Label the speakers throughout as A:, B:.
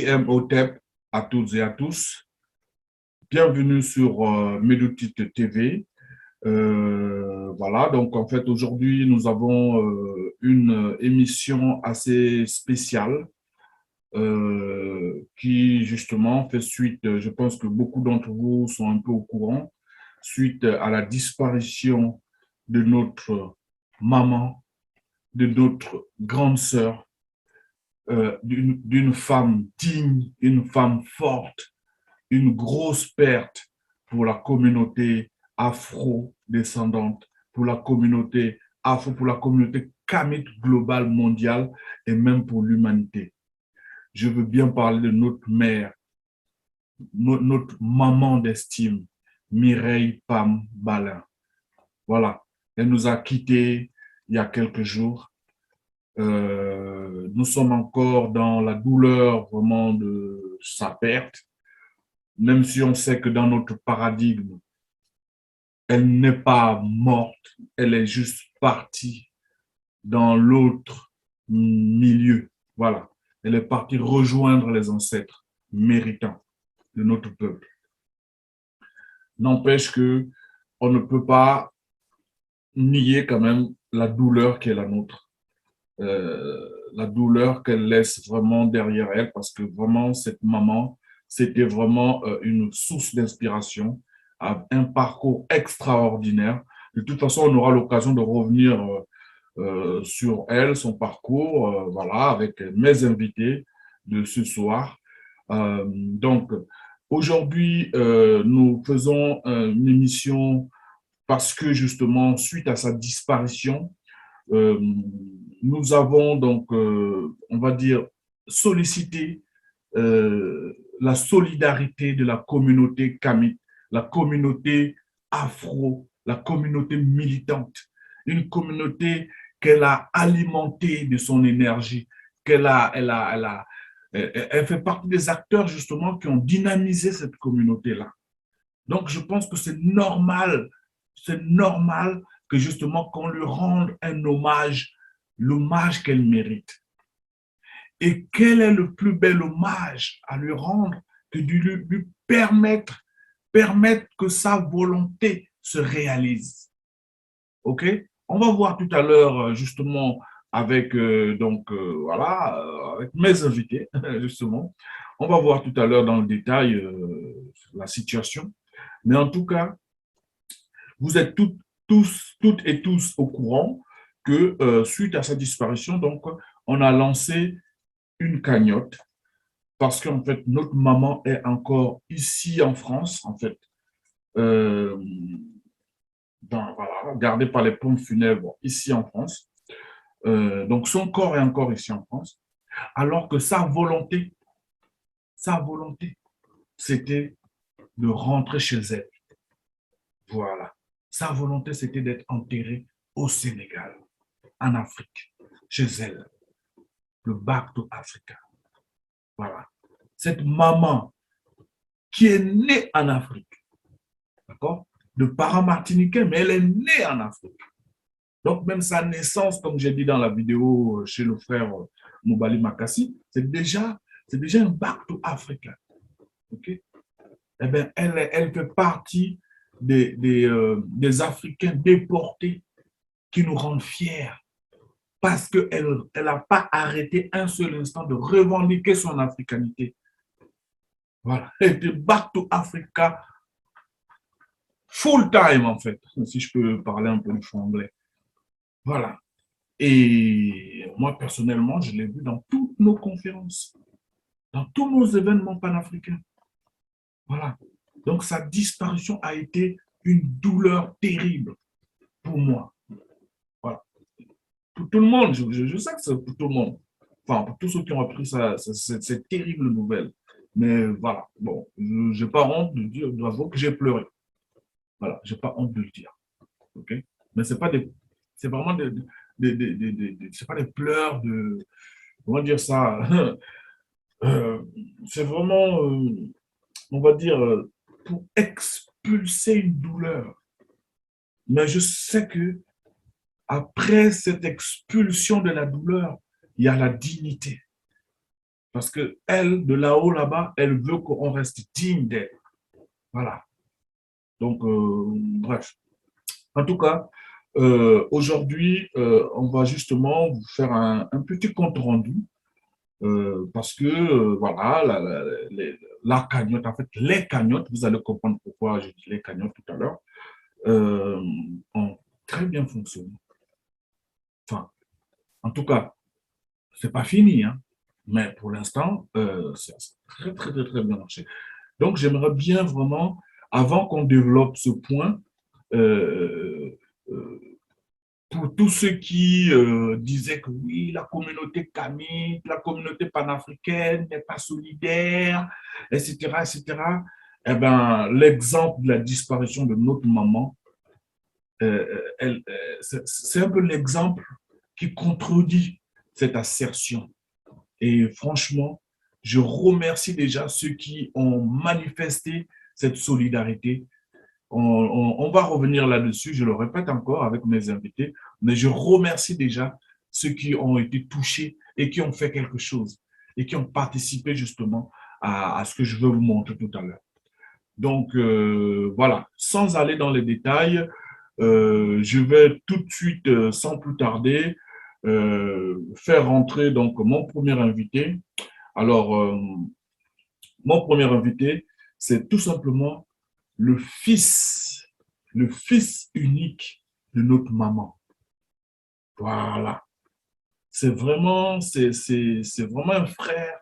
A: Imhotep à toutes et à tous. Bienvenue sur Médotit TV. Voilà, donc en fait aujourd'hui nous avons une émission assez spéciale qui justement fait suite, je pense que beaucoup d'entre vous sont un peu au courant, suite à la disparition de notre maman, de notre grande sœur, d'une femme digne, une femme forte, une grosse perte pour la communauté afro-descendante, pour la communauté afro, pour la communauté kamite globale mondiale et même pour l'humanité. Je veux bien parler de notre mère, notre maman d'estime, Mireille Pam Balin. Voilà, elle nous a quittés il y a quelques jours. Nous sommes encore dans la douleur vraiment de sa perte, même si on sait que dans notre paradigme, elle n'est pas morte, elle est juste partie dans l'autre milieu. Voilà, elle est partie rejoindre les ancêtres méritants de notre peuple. N'empêche que on ne peut pas nier quand même la douleur qui est la nôtre. La douleur qu'elle laisse vraiment derrière elle, parce que vraiment, cette maman, c'était vraiment une source d'inspiration, un parcours extraordinaire. De toute façon, on aura l'occasion de revenir sur elle, son parcours, voilà, avec mes invités de ce soir. Donc, aujourd'hui, nous faisons une émission parce que justement, suite à sa disparition, euh, nous avons donc, on va dire, sollicité la solidarité de la communauté kamite, la communauté afro, la communauté militante, une communauté qu'elle a alimentée de son énergie, elle fait partie des acteurs justement qui ont dynamisé cette communauté-là. Donc, je pense que c'est normal que justement qu'on lui rende un hommage, l'hommage qu'elle mérite. Et quel est le plus bel hommage à lui rendre que de lui permettre que sa volonté se réalise. OK? On va voir tout à l'heure justement avec voilà avec mes invités justement. On va voir tout à l'heure dans le détail la situation. Mais en tout cas, vous êtes toutes et tous au courant que suite à sa disparition, donc, on a lancé une cagnotte parce qu'en fait, notre maman est encore ici en France, en fait, euh, voilà, gardée par les pompes funèbres ici en France. Donc, son corps est encore ici en France, alors que sa volonté, c'était de rentrer chez elle. Voilà. Sa volonté, c'était d'être enterrée au Sénégal, en Afrique, chez elle. Le Back to Africa. Voilà. Cette maman qui est née en Afrique, d'accord, de parents martiniquais, mais elle est née en Afrique. Donc, même sa naissance, comme j'ai dit dans la vidéo chez le frère Moubali Makassi, c'est déjà un Back to Africa. Okay? Eh bien, elle fait partie des Africains déportés qui nous rendent fiers parce qu'elle n'a pas arrêté un seul instant de revendiquer son africanité. Voilà. Elle était Back to Africa full time, en fait, si je peux parler un peu de franglais. Voilà. Et moi, personnellement, je l'ai vu dans toutes nos conférences, dans tous nos événements panafricains. Voilà. Donc, sa disparition a été une douleur terrible pour moi. Voilà. Pour tout le monde, je sais que c'est pour tout le monde. Enfin, pour tous ceux qui ont appris cette terrible nouvelle. Mais voilà, bon, je n'ai pas honte de dire, d'avouer que j'ai pleuré. Voilà, je n'ai pas honte de le dire. OK? Mais c'est vraiment c'est pas des pleurs de, comment dire ça, c'est vraiment, on va dire, pour expulser une douleur. Mais je sais que après cette expulsion de la douleur, il y a la dignité. Parce que elle, de là-haut, là-bas, elle veut qu'on reste digne d'elle. Voilà. Donc, bref. En tout cas, aujourd'hui, on va justement vous faire un petit compte rendu parce que, voilà, la cagnotte, en fait, les cagnottes, vous allez comprendre pourquoi je dis les cagnottes tout à l'heure, euh, ont très bien fonctionné. Enfin, en tout cas, c'est pas fini, hein, mais pour l'instant, c'est très, très, très, très bien marché. Donc, j'aimerais bien vraiment, avant qu'on développe ce point, euh, euh, pour tous ceux qui disaient que oui, la communauté kamite, la communauté panafricaine n'est pas solidaire, etc., etc., eh ben, l'exemple de la disparition de notre maman, c'est un peu l'exemple qui contredit cette assertion. Et franchement, je remercie déjà ceux qui ont manifesté cette solidarité. On va revenir là-dessus, je le répète encore avec mes invités, mais je remercie déjà ceux qui ont été touchés et qui ont fait quelque chose et qui ont participé justement à ce que je veux vous montrer tout à l'heure. Donc, voilà, sans aller dans les détails, je vais tout de suite, sans plus tarder, faire rentrer donc mon premier invité. Alors, mon premier invité, c'est tout simplement le le fils unique de notre maman. Voilà. C'est vraiment un frère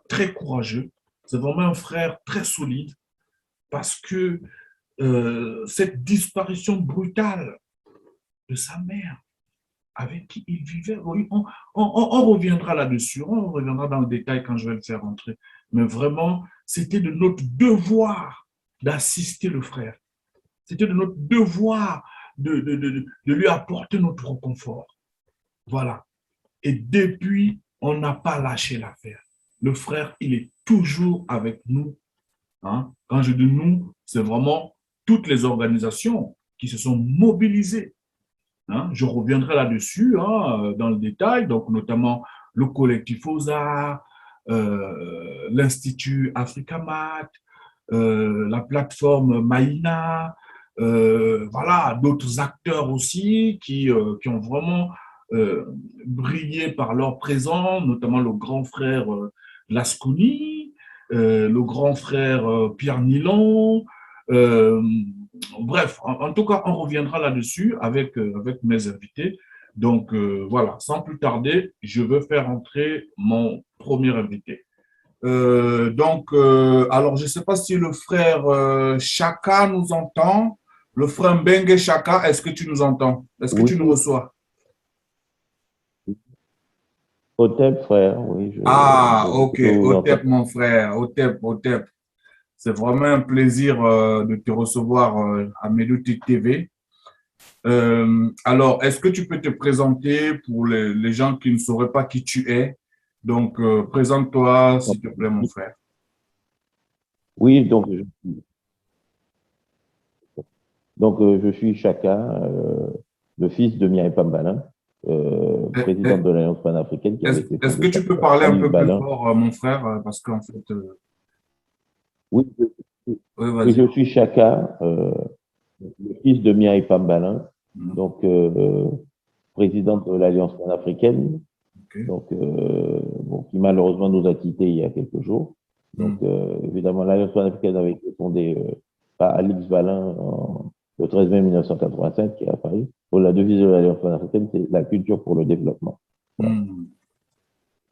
A: très courageux. C'est vraiment un frère très solide parce que cette disparition brutale de sa mère avec qui il vivait, oui, on reviendra là-dessus, on reviendra dans le détail quand je vais le faire rentrer. Mais vraiment, c'était de notre devoir d'assister le frère. C'était de notre devoir de lui apporter notre confort. Voilà. Et depuis, on n'a pas lâché l'affaire. Le frère, il est toujours avec nous. Hein. Quand je dis nous, c'est vraiment toutes les organisations qui se sont mobilisées. Hein. Je reviendrai là-dessus hein, dans le détail, donc notamment le collectif aux arts, l'Institut Africamat, la plateforme Maïna, voilà, d'autres acteurs aussi qui ont vraiment brillé par leur présence, notamment le grand frère Lasconi, le grand frère Pierre Nilon. Euh, Bref, en tout cas, on reviendra là-dessus avec mes invités. Donc, voilà, sans plus tarder, je veux faire entrer mon premier invité. Alors, je ne sais pas si le frère Chaka nous entend. Le frère Mbengue Chaka, est-ce que tu nous entends? Est-ce que
B: Oui,
A: tu nous reçois?
B: Hotep, frère, oui,
A: Ah, ok.
B: je vous
A: Otep,
B: entends.
A: mon frère. Otep, Otep. C'est vraiment un plaisir de te recevoir à Medutic TV. Alors, est-ce que tu peux te présenter pour les gens qui ne sauraient pas qui tu es? Donc, présente-toi, s'il te plaît, mon frère.
B: Oui, je suis Chaka, le fils de Mireille Pambalin, présidente de l'Alliance panafricaine qui avait été
A: Est-ce
B: fondée
A: que
B: par
A: tu peux parler un
B: Alice
A: peu plus
B: Balin.
A: fort, mon frère, parce qu'en fait,
B: Oui,
A: oui,
B: je
A: vas-y.
B: suis Chaka, le fils de Mireille Pambalin,
A: Mhm.
B: donc présidente de l'Alliance panafricaine,
A: Ok.
B: bon, qui malheureusement nous a quittés il y a quelques jours. Donc,
A: Mhm.
B: évidemment, l'Alliance panafricaine avait été fondée par Alix Balin le 13 mai 1985, qui est à Paris. Pour la devise de l'Alliance panafricaine, c'est la culture pour le développement. Voilà.
A: Mhm.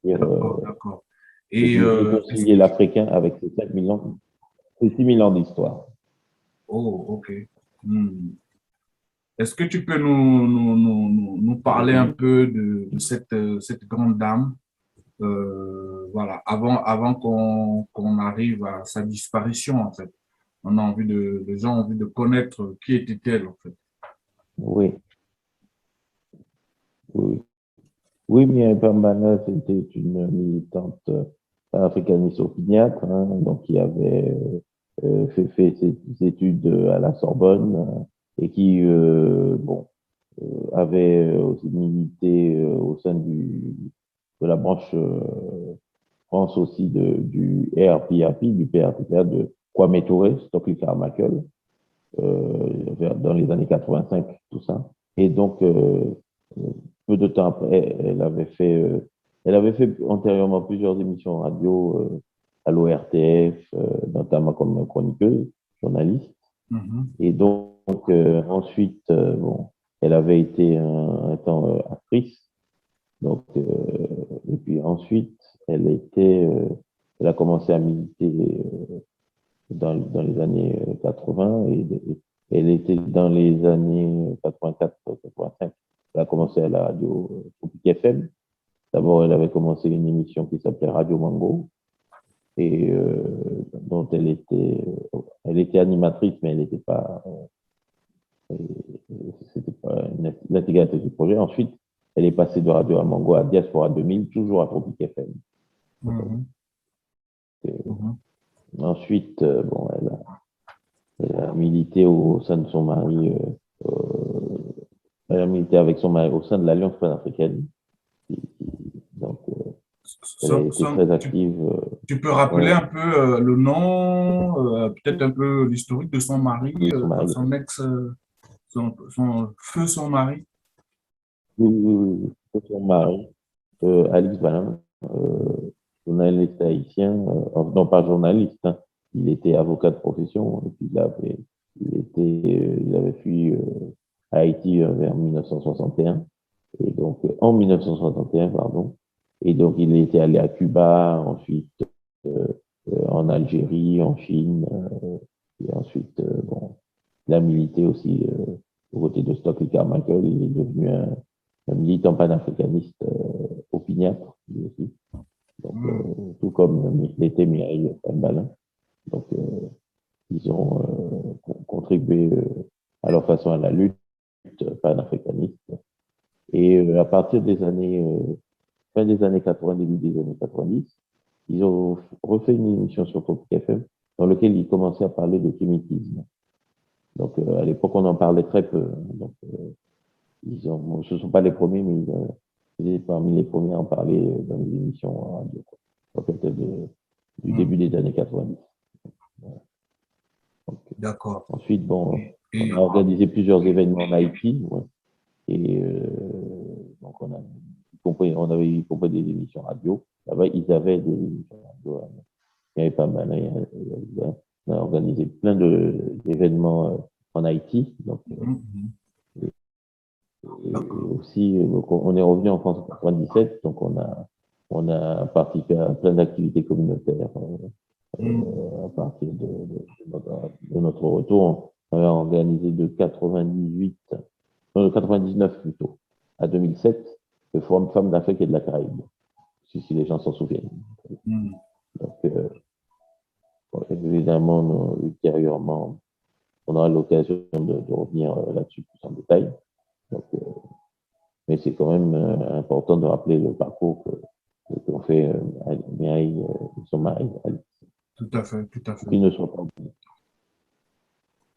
B: Et,
A: D'accord, d'accord.
B: c'est
A: Et,
B: de réconcilier l'Africain avec ses 5 000 ans, ses 6 000 ans d'histoire.
A: oh, ok. Mhm. Est-ce que tu peux nous parler un peu de cette grande dame, voilà, avant qu'on arrive à sa disparition, en fait. Les gens ont envie de connaître qui était-elle, en fait.
B: Oui, oui. Oui, Mireille Pambana, c'était une militante africaniste opiniâtre, hein, donc qui avait fait ses études à la Sorbonne et qui bon, avait aussi milité au sein de la branche pense aussi du RPRP, du PRTPA de Kwame Touré, Stokely Carmichael, dans les années 85, tout ça. Et donc, peu de temps après, elle avait fait antérieurement plusieurs émissions radio à l'ORTF, notamment comme chroniqueuse, journaliste. Et donc, ensuite, bon, elle avait été un temps actrice. Donc, et puis ensuite, elle a commencé à militer dans les années 80 et elle était dans les années 84-85. Elle a commencé à la radio Tropique FM. D'abord, elle avait commencé une émission qui s'appelait Radio Mango et dont elle était animatrice, mais elle n'était pas, c'était pas l'intégrateur du projet. Ensuite, elle est passée de Radio Mango à Diaspora 2000, toujours à Tropique FM. Ensuite, bon, elle a milité au sein de son mari, elle a milité avec son mari au sein de l'Alliance panafricaine. Donc, elle a été très active.
A: Tu peux rappeler un peu le nom, peut-être un peu l'historique de son mari, son ex, son mari?
B: Oui, son mari, Alix Balin, journaliste haïtien, non pas journaliste, hein, il était avocat de profession, et puis il avait fui Haïti vers 1961, et donc en 1961, pardon, et donc il était allé à Cuba, ensuite en Algérie, en Chine, et ensuite, bon, il a milité aussi aux côtés de Stokely Carmichael, il est devenu un militant panafricaniste opiniâtre, lui aussi. Donc, tout comme l'était Mireille Balin. Donc, ils ont contribué à leur façon à la lutte panafricaniste. Et à partir des années, fin des années 80, début des années 90, ils ont refait une émission sur Tropic FM dans laquelle ils commençaient à parler de kémitisme. Donc, à l'époque, on en parlait très peu. Donc, ce ne sont pas les premiers, mais ils étaient parmi les premiers à en parler dans les émissions radio. Peut-être du début des années 90.
A: D'accord.
B: Ensuite, bon, on a organisé plusieurs événements en Haïti. Ouais, et donc, on avait y compris des émissions radio. Là-bas, ils avaient des émissions radio. Il y avait pas mal. On a organisé plein d'événements en Haïti. Donc, et aussi, donc on est revenu en France en 97. Donc, on a participé à plein d'activités communautaires. À partir de notre retour, on avait organisé de 99 plutôt, à 2007, le Forum Femmes d'Afrique et de la Caraïbe, si les gens s'en souviennent. Donc, évidemment, ultérieurement, on aura l'occasion de revenir là-dessus plus en détail. Donc, mais c'est quand même important de rappeler le parcours qu'ont fait Mireille et son mari.
A: Tout à fait, tout à fait.
B: Ils ne sont pas.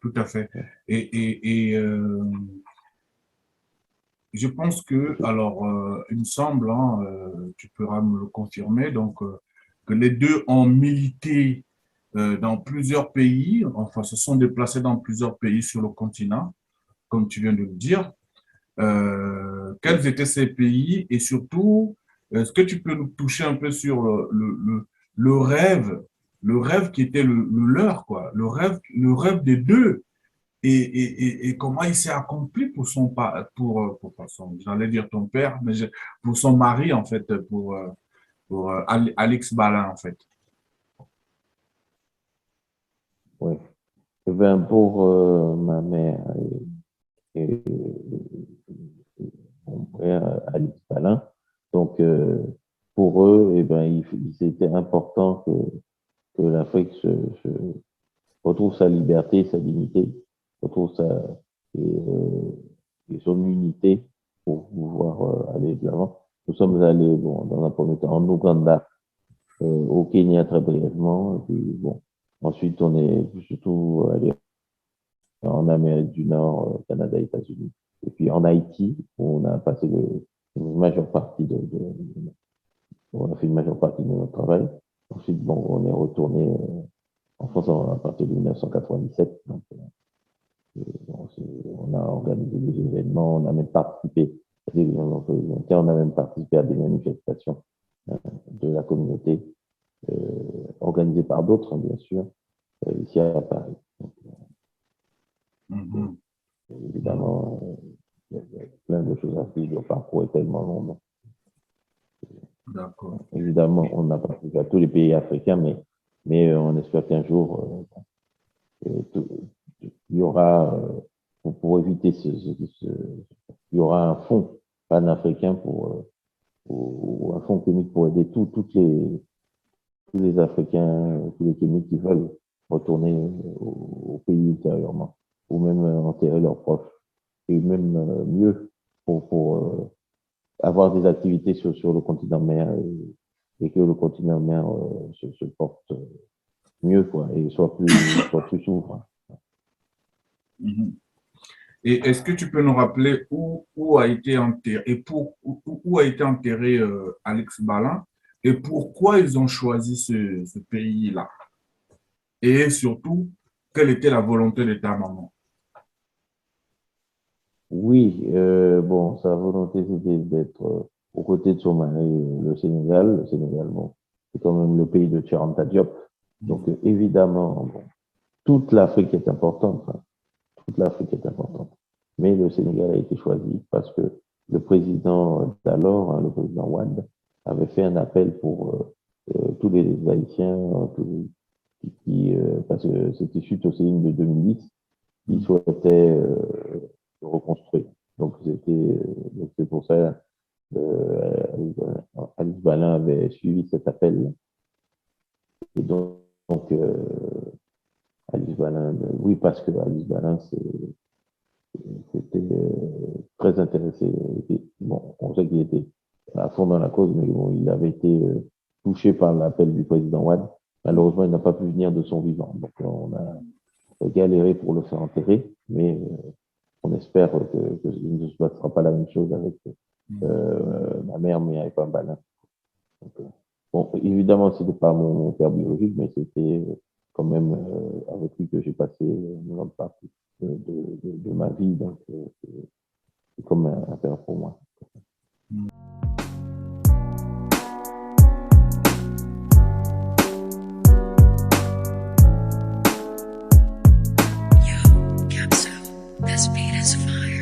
A: Tout à fait. Et je pense que, alors, il me semble, hein, tu pourras me le confirmer, donc, que les deux ont milité dans plusieurs pays, enfin, se sont déplacés dans plusieurs pays sur le continent, comme tu viens de le dire. Quels étaient ces pays et surtout, est-ce que tu peux nous toucher un peu sur le rêve, le rêve qui était le leur, quoi, le rêve des deux et comment il s'est accompli pour son, j'allais dire ton père, mais pour son mari, en fait, pour Alix Balin, en fait.
B: Oui. Eh bien, pour ma mère et mon frère Alix Balin, donc pour eux, eh ben, il était important que l'Afrique retrouve sa liberté, sa dignité, retrouve et, euh, et son unité pour pouvoir aller de l'avant. Nous sommes allés, bon, dans un premier temps, en Ouganda, au Kenya très brièvement, et puis bon, ensuite on est surtout allé en Amérique du Nord, Canada, États-Unis, et puis en Haïti, où on a passé une majeure partie On a fait une majeure partie de notre travail. Ensuite, bon, on est retourné en France à partir de 1997. Donc, on a organisé des événements, on a même participé, on a même participé à des manifestations de la communauté, organisées par d'autres, hein, bien sûr, ici à Paris. Donc, évidemment, il y a plein de choses à faire. Le parcours est tellement long. Donc,
A: D'accord.
B: évidemment, on n'a pas participé à tous les pays africains, mais on espère qu'un jour, il y aura, pour éviter il y aura un fonds panafricain ou un fonds clinique pour aider tous les Africains, tous les cliniques qui veulent retourner au pays ultérieurement, ou même enterrer leurs proches, et même mieux pour avoir des activités sur le continent mère et que le continent mère se porte mieux, quoi, et soit plus souverain.
A: Et est-ce que tu peux nous rappeler où a été enterré et où a été enterré Alex Balin et pourquoi ils ont choisi ce pays-là? Et surtout, quelle était la volonté de ta maman?
B: Oui, bon, sa volonté, c'était d'être aux côtés de son mari, le Sénégal. Le Sénégal, bon, c'est quand même le pays de Anta Diop. Donc, évidemment, bon, toute l'Afrique est importante. Hein, toute l'Afrique est importante. Mais le Sénégal a été choisi parce que le président d'alors, hein, le président Wade, avait fait un appel pour tous les Haïtiens, parce que c'était suite au séisme de 2010, qui souhaitaient reconstruire. Donc c'est pour ça Alice Balin avait suivi cet appel. Et donc Alice Balin, oui, parce que Alice Balin c'était très intéressé. Bon, on sait qu'il était à fond dans la cause, mais bon, il avait été touché par l'appel du président Wade. Malheureusement, il n'a pas pu venir de son vivant. Donc on a galéré pour le faire enterrer, mais on espère que ne se passera pas la même chose avec ma mère, mais avec un balin. Donc, bon, évidemment, c'était pas mon père biologique, mais c'était quand même avec lui que j'ai passé une grande partie de ma vie. Donc, c'est comme un père pour moi.
C: Yo, Capsule, this beat is fire.